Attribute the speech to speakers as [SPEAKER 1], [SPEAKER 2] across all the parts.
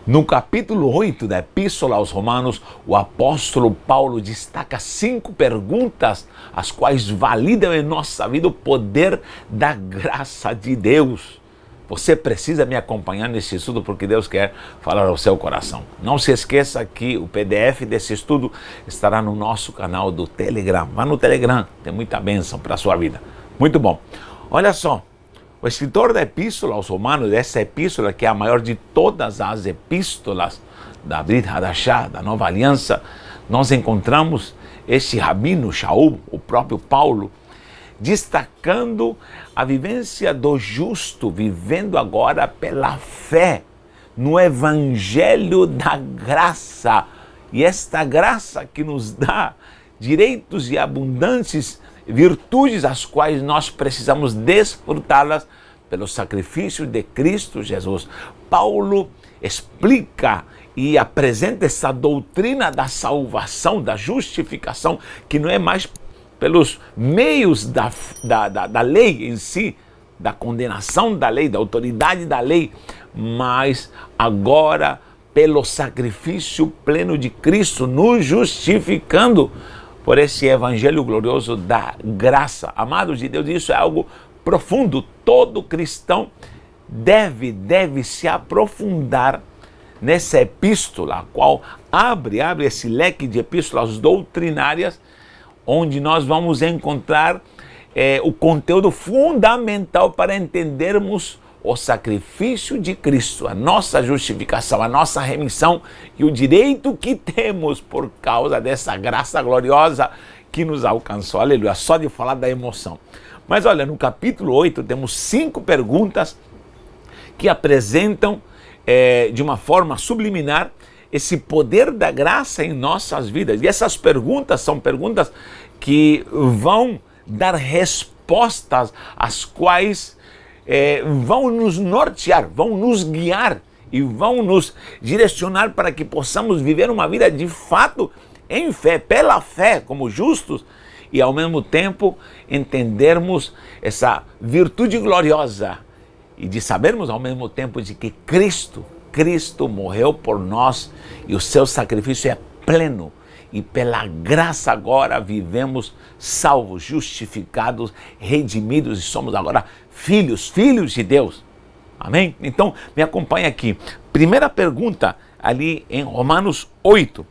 [SPEAKER 1] No capítulo 8 da Epístola aos Romanos, o apóstolo Paulo destaca 5 perguntas, as quais validam em nossa vida o poder da graça de Deus. Você precisa me acompanhar nesse estudo porque Deus quer falar ao seu coração. Não se esqueça que o PDF desse estudo estará no nosso canal do Telegram. Vá no Telegram, tem muita bênção para a sua vida. Muito bom. Olha só. O escritor da Epístola aos Romanos, essa epístola que é a maior de todas as epístolas da Brit Hadashah, da Nova Aliança, nós encontramos esse rabino Shaul, o próprio Paulo, destacando a vivência do justo, vivendo agora pela fé no Evangelho da graça. E esta graça que nos dá direitos e abundantes virtudes as quais nós precisamos desfrutá-las pelo sacrifício de Cristo Jesus. Paulo explica e apresenta essa doutrina da salvação, da justificação, que não é mais pelos meios da lei em si, da condenação da lei, da autoridade da lei, mas agora pelo sacrifício pleno de Cristo, nos justificando por esse evangelho glorioso da graça. Amados de Deus, isso é algo profundo. Todo cristão deve se aprofundar nessa epístola, a qual abre esse leque de epístolas doutrinárias, onde nós vamos encontrar o conteúdo fundamental para entendermos o sacrifício de Cristo, a nossa justificação, a nossa remissão e o direito que temos por causa dessa graça gloriosa que nos alcançou. Aleluia, só de falar da emoção. Mas olha, no capítulo 8 temos 5 perguntas que apresentam de uma forma subliminar esse poder da graça em nossas vidas. E essas perguntas são perguntas que vão dar respostas às quais vão nos nortear, vão nos guiar e vão nos direcionar para que possamos viver uma vida de fato em fé, pela fé, como justos, e ao mesmo tempo entendermos essa virtude gloriosa e de sabermos ao mesmo tempo de que Cristo morreu por nós e o seu sacrifício é pleno. E pela graça agora vivemos salvos, justificados, redimidos e somos agora filhos de Deus. Amém? Então, me acompanha aqui. Primeira pergunta ali em Romanos 8.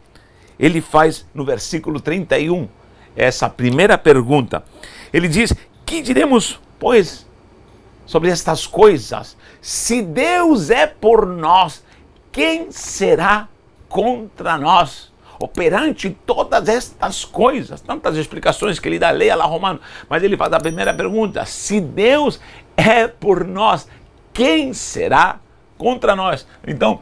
[SPEAKER 1] Ele faz no versículo 31, essa primeira pergunta. Ele diz, que diremos, pois, sobre estas coisas? Se Deus é por nós, quem será contra nós? Operante todas estas coisas, tantas explicações que ele dá, leia lá Romano, mas ele faz a primeira pergunta, se Deus é por nós, quem será contra nós? Então,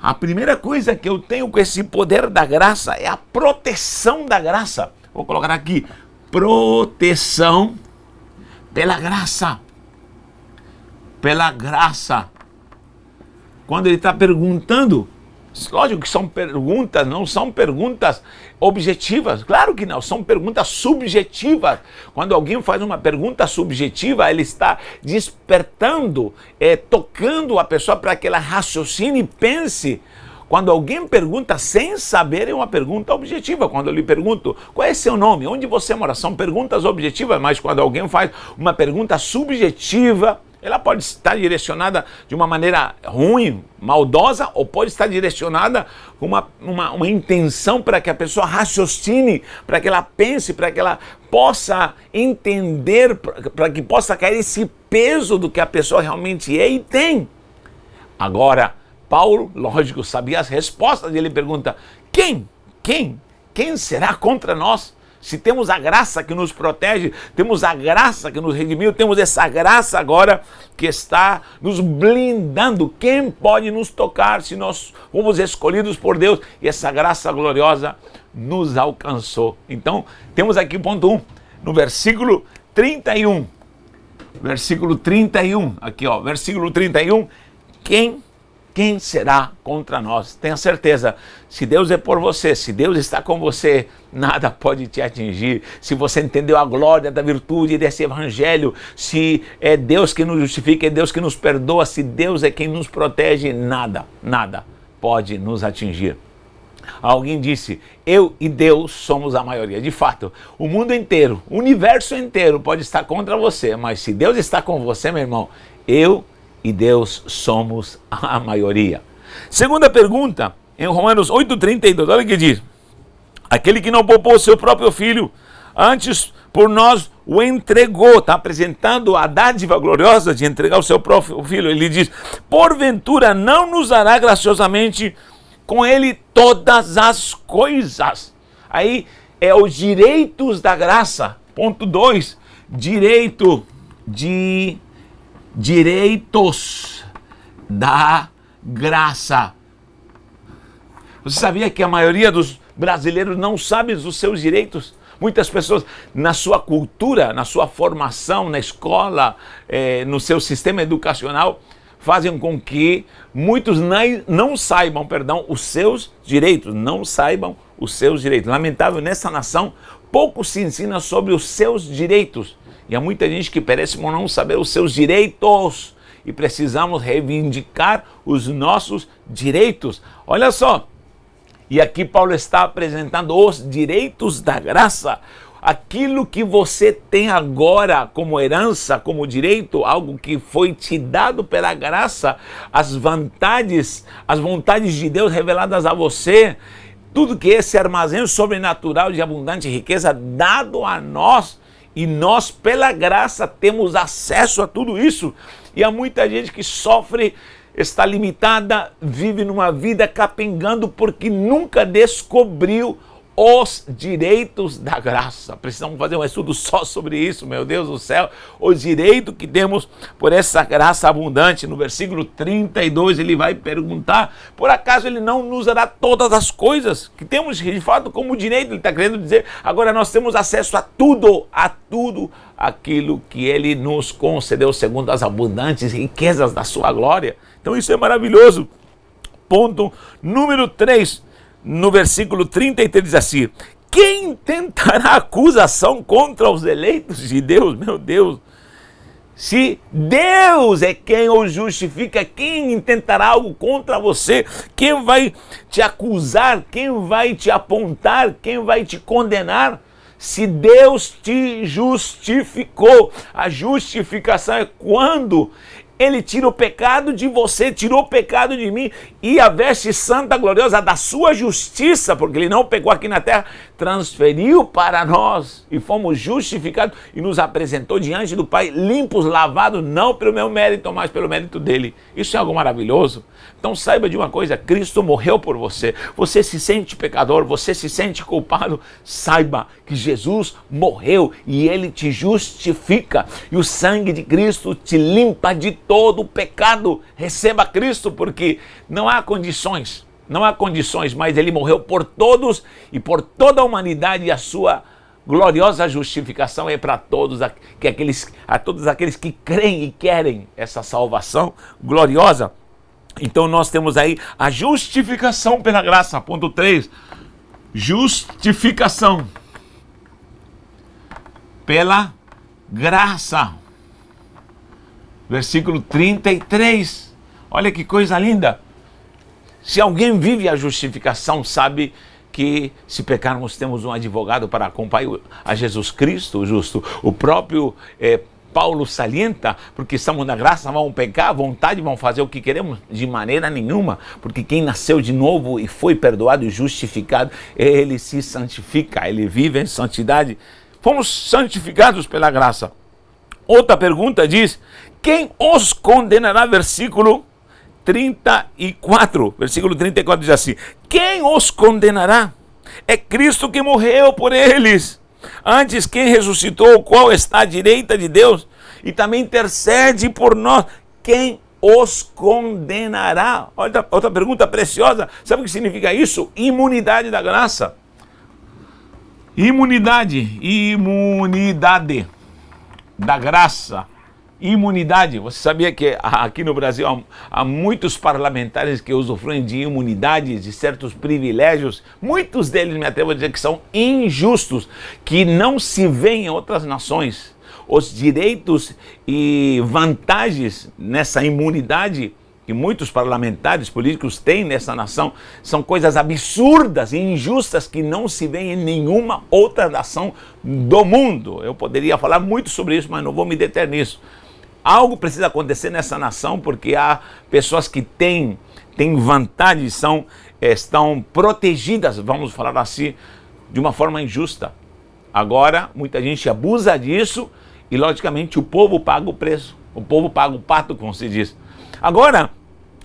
[SPEAKER 1] a primeira coisa que eu tenho com esse poder da graça é a proteção da graça. Vou colocar aqui, proteção pela graça. Pela graça. Quando ele está perguntando, lógico que são perguntas, não são perguntas objetivas. Claro que não, são perguntas subjetivas. Quando alguém faz uma pergunta subjetiva, ele está despertando, tocando a pessoa para que ela raciocine e pense. Quando alguém pergunta sem saber, é uma pergunta objetiva. Quando eu lhe pergunto, qual é seu nome? Onde você mora? São perguntas objetivas, mas quando alguém faz uma pergunta subjetiva, ela pode estar direcionada de uma maneira ruim, maldosa, ou pode estar direcionada com uma intenção para que a pessoa raciocine, para que ela pense, para que ela possa entender, para que possa cair esse peso do que a pessoa realmente é e tem. Agora, Paulo, lógico, sabia as respostas e ele pergunta, quem será contra nós? Se temos a graça que nos protege, temos a graça que nos redimiu, temos essa graça agora que está nos blindando. Quem pode nos tocar se nós fomos escolhidos por Deus? E essa graça gloriosa nos alcançou. Então, temos aqui o ponto 1, no versículo 31. Versículo 31, aqui ó, versículo 31. Quem quem será contra nós? Tenha certeza, se Deus é por você, se Deus está com você, nada pode te atingir. Se você entendeu a glória da virtude desse evangelho, se é Deus que nos justifica, é Deus que nos perdoa, se Deus é quem nos protege, nada pode nos atingir. Alguém disse, eu e Deus somos a maioria. De fato, o mundo inteiro, o universo inteiro pode estar contra você, mas se Deus está com você, meu irmão, eu e Deus somos a maioria. Segunda pergunta, em Romanos 8,32, olha o que diz. Aquele que não poupou seu próprio filho, antes por nós o entregou, está apresentando a dádiva gloriosa de entregar o seu próprio filho. Ele diz, porventura não nos dará graciosamente com ele todas as coisas. Aí é os direitos da graça. Ponto 2, direitos da graça. Você sabia que a maioria dos brasileiros não sabe dos seus direitos? Muitas pessoas, na sua cultura, na sua formação, na escola, no seu sistema educacional, fazem com que muitos não saibam, os seus direitos. Não saibam os seus direitos. Lamentável, nessa nação, pouco se ensina sobre os seus direitos. E há muita gente que parece não saber os seus direitos. E precisamos reivindicar os nossos direitos. Olha só. E aqui Paulo está apresentando os direitos da graça. Aquilo que você tem agora como herança, como direito, algo que foi te dado pela graça, as vontades de Deus reveladas a você, tudo que esse armazém sobrenatural de abundante riqueza dado a nós, e nós pela graça temos acesso a tudo isso. E há muita gente que sofre, está limitada, vive numa vida capengando porque nunca descobriu os direitos da graça. Precisamos fazer um estudo só sobre isso, meu Deus do céu. O direito que temos por essa graça abundante. No versículo 32 ele vai perguntar, por acaso ele não nos dará todas as coisas que temos de fato como direito? Ele está querendo dizer, agora nós temos acesso a tudo aquilo que ele nos concedeu segundo as abundantes riquezas da sua glória. Então isso é maravilhoso. Ponto número 3. No versículo 33 diz assim, quem tentará acusação contra os eleitos de Deus? Meu Deus, se Deus é quem os justifica, quem intentará algo contra você? Quem vai te acusar? Quem vai te apontar? Quem vai te condenar? Se Deus te justificou, a justificação é quando Ele tira o pecado de você, tirou o pecado de mim, e a veste santa, gloriosa da sua justiça, porque Ele não pecou aqui na terra, transferiu para nós e fomos justificados e nos apresentou diante do Pai, limpos, lavados, não pelo meu mérito, mas pelo mérito dEle. Isso é algo maravilhoso. Então saiba de uma coisa, Cristo morreu por você. Você se sente pecador, você se sente culpado, saiba que Jesus morreu e Ele te justifica. E o sangue de Cristo te limpa de todo o pecado. Receba Cristo, porque não há condições, mas Ele morreu por todos e por toda a humanidade, e a sua gloriosa justificação é para todos aqueles que creem e querem essa salvação gloriosa. Então nós temos aí a justificação pela graça. Ponto 3, justificação pela graça. Versículo 33, olha que coisa linda. Se alguém vive a justificação, sabe que se pecarmos temos um advogado para acompanhar a Jesus Cristo, o justo. O próprio Paulo salienta, porque estamos na graça, vamos pecar à vontade, vamos fazer o que queremos? De maneira nenhuma, porque quem nasceu de novo e foi perdoado e justificado, ele se santifica, ele vive em santidade. Fomos santificados pela graça. Outra pergunta diz, quem os condenará? Versículo 34, versículo 34 diz assim, quem os condenará? É Cristo que morreu por eles. Antes, quem ressuscitou, o qual está à direita de Deus e também intercede por nós, quem os condenará? Olha, outra pergunta preciosa, sabe o que significa isso? Imunidade da graça. Imunidade da graça. Imunidade. Você sabia que aqui no Brasil há muitos parlamentares que usufruem de imunidades, de certos privilégios? Muitos deles, me atrevo a dizer, que são injustos, que não se vêem em outras nações. Os direitos e vantagens nessa imunidade que muitos parlamentares políticos têm nessa nação são coisas absurdas e injustas que não se vêem em nenhuma outra nação do mundo. Eu poderia falar muito sobre isso, mas não vou me deter nisso. Algo precisa acontecer nessa nação, porque há pessoas que têm vantagens, estão protegidas, vamos falar assim, de uma forma injusta. Agora, muita gente abusa disso e, logicamente, o povo paga o preço. O povo paga o pato, como se diz. Agora,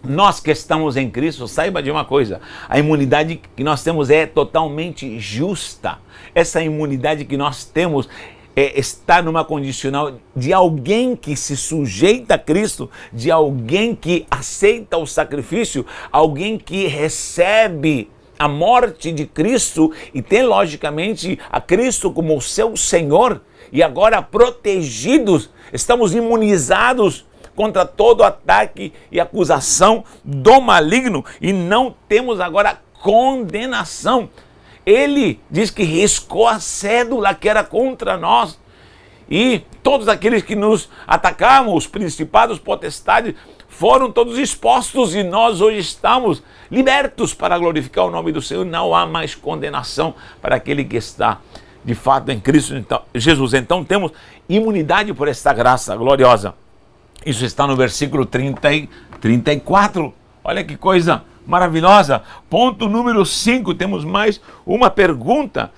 [SPEAKER 1] nós que estamos em Cristo, saiba de uma coisa: a imunidade que nós temos é totalmente justa. Essa imunidade que nós temos está numa condicional de alguém que se sujeita a Cristo, de alguém que aceita o sacrifício, alguém que recebe a morte de Cristo e tem, logicamente, a Cristo como o seu Senhor. E agora, protegidos, estamos imunizados contra todo ataque e acusação do maligno, e não temos agora condenação. Ele diz que riscou a cédula que era contra nós, e todos aqueles que nos atacavam, os principados, potestades, foram todos expostos, e nós hoje estamos libertos para glorificar o nome do Senhor. Não há mais condenação para aquele que está de fato em Cristo Jesus. Então temos imunidade por esta graça gloriosa. Isso está no versículo 30 e 34. Olha que coisa maravilhosa. Ponto número 5, temos mais uma pergunta.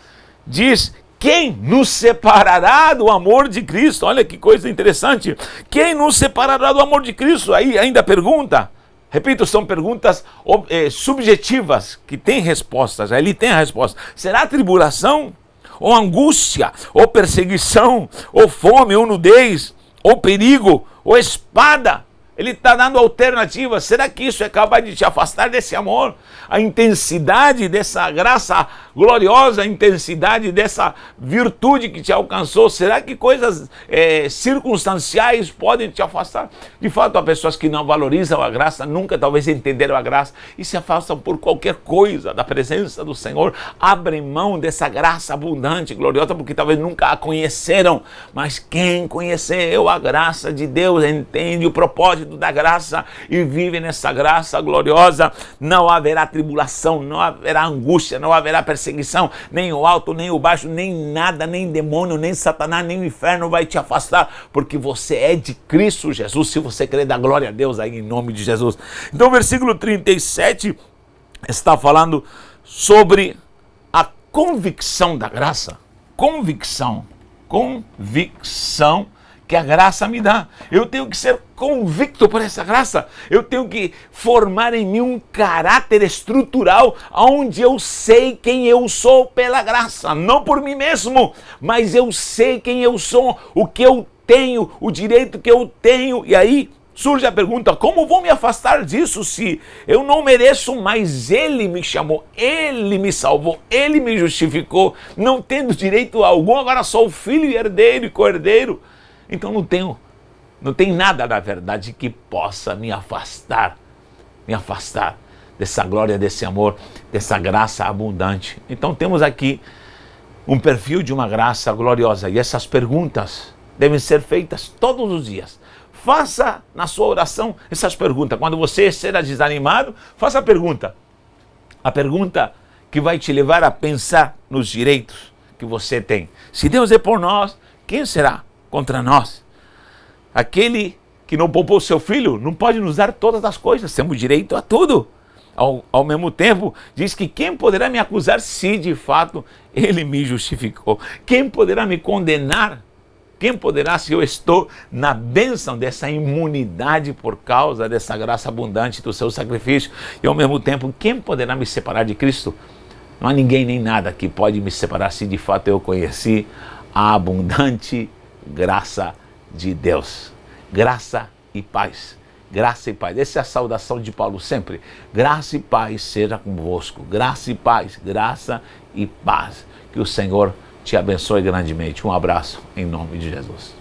[SPEAKER 1] Diz: quem nos separará do amor de Cristo? Olha que coisa interessante. Quem nos separará do amor de Cristo? Aí ainda pergunta. Repito, são perguntas subjetivas, que têm respostas. Ele tem a resposta. Será tribulação? Ou angústia? Ou perseguição? Ou fome? Ou nudez? Ou perigo? Ou espada? Ele está dando alternativas. Será que isso é capaz de te afastar desse amor? A intensidade dessa graça gloriosa, a intensidade dessa virtude que te alcançou, será que coisas circunstanciais podem te afastar? De fato, há pessoas que não valorizam a graça, nunca talvez entenderam a graça e se afastam por qualquer coisa da presença do Senhor. Abrem mão dessa graça abundante, gloriosa, porque talvez nunca a conheceram. Mas quem conheceu a graça de Deus entende o propósito da graça e vive nessa graça gloriosa. Não haverá tribulação, não haverá angústia, não haverá perseguição, nem o alto, nem o baixo, nem nada, nem demônio, nem Satanás, nem o inferno vai te afastar, porque você é de Cristo Jesus. Se você crer, dá glória a Deus aí em nome de Jesus. Então o versículo 37 está falando sobre a convicção da graça. Convicção que a graça me dá. Eu tenho que ser convicto por essa graça. Eu tenho que formar em mim um caráter estrutural onde eu sei quem eu sou pela graça, não por mim mesmo, mas eu sei quem eu sou, o que eu tenho, o direito que eu tenho. E aí surge a pergunta: como vou me afastar disso se eu não mereço, mas Ele me chamou, Ele me salvou, Ele me justificou, não tendo direito algum, agora sou filho e herdeiro e co-herdeiro. Então não tem nada, na verdade, que possa me afastar dessa glória, desse amor, dessa graça abundante. Então temos aqui um perfil de uma graça gloriosa, e essas perguntas devem ser feitas todos os dias. Faça na sua oração essas perguntas. Quando você estiver desanimado, faça a pergunta que vai te levar a pensar nos direitos que você tem. Se Deus é por nós, quem será contra nós? Aquele que não poupou seu filho não pode nos dar todas as coisas, temos direito a tudo. Ao mesmo tempo, diz que quem poderá me acusar se de fato Ele me justificou? Quem poderá me condenar? Quem poderá, se eu estou na bênção dessa imunidade por causa dessa graça abundante do seu sacrifício? E ao mesmo tempo, quem poderá me separar de Cristo? Não há ninguém nem nada que pode me separar se de fato eu conheci a abundante graça de Deus. Graça e paz. Graça e paz. Essa é a saudação de Paulo sempre. Graça e paz seja convosco. Graça e paz. Graça e paz. Que o Senhor te abençoe grandemente. Um abraço em nome de Jesus.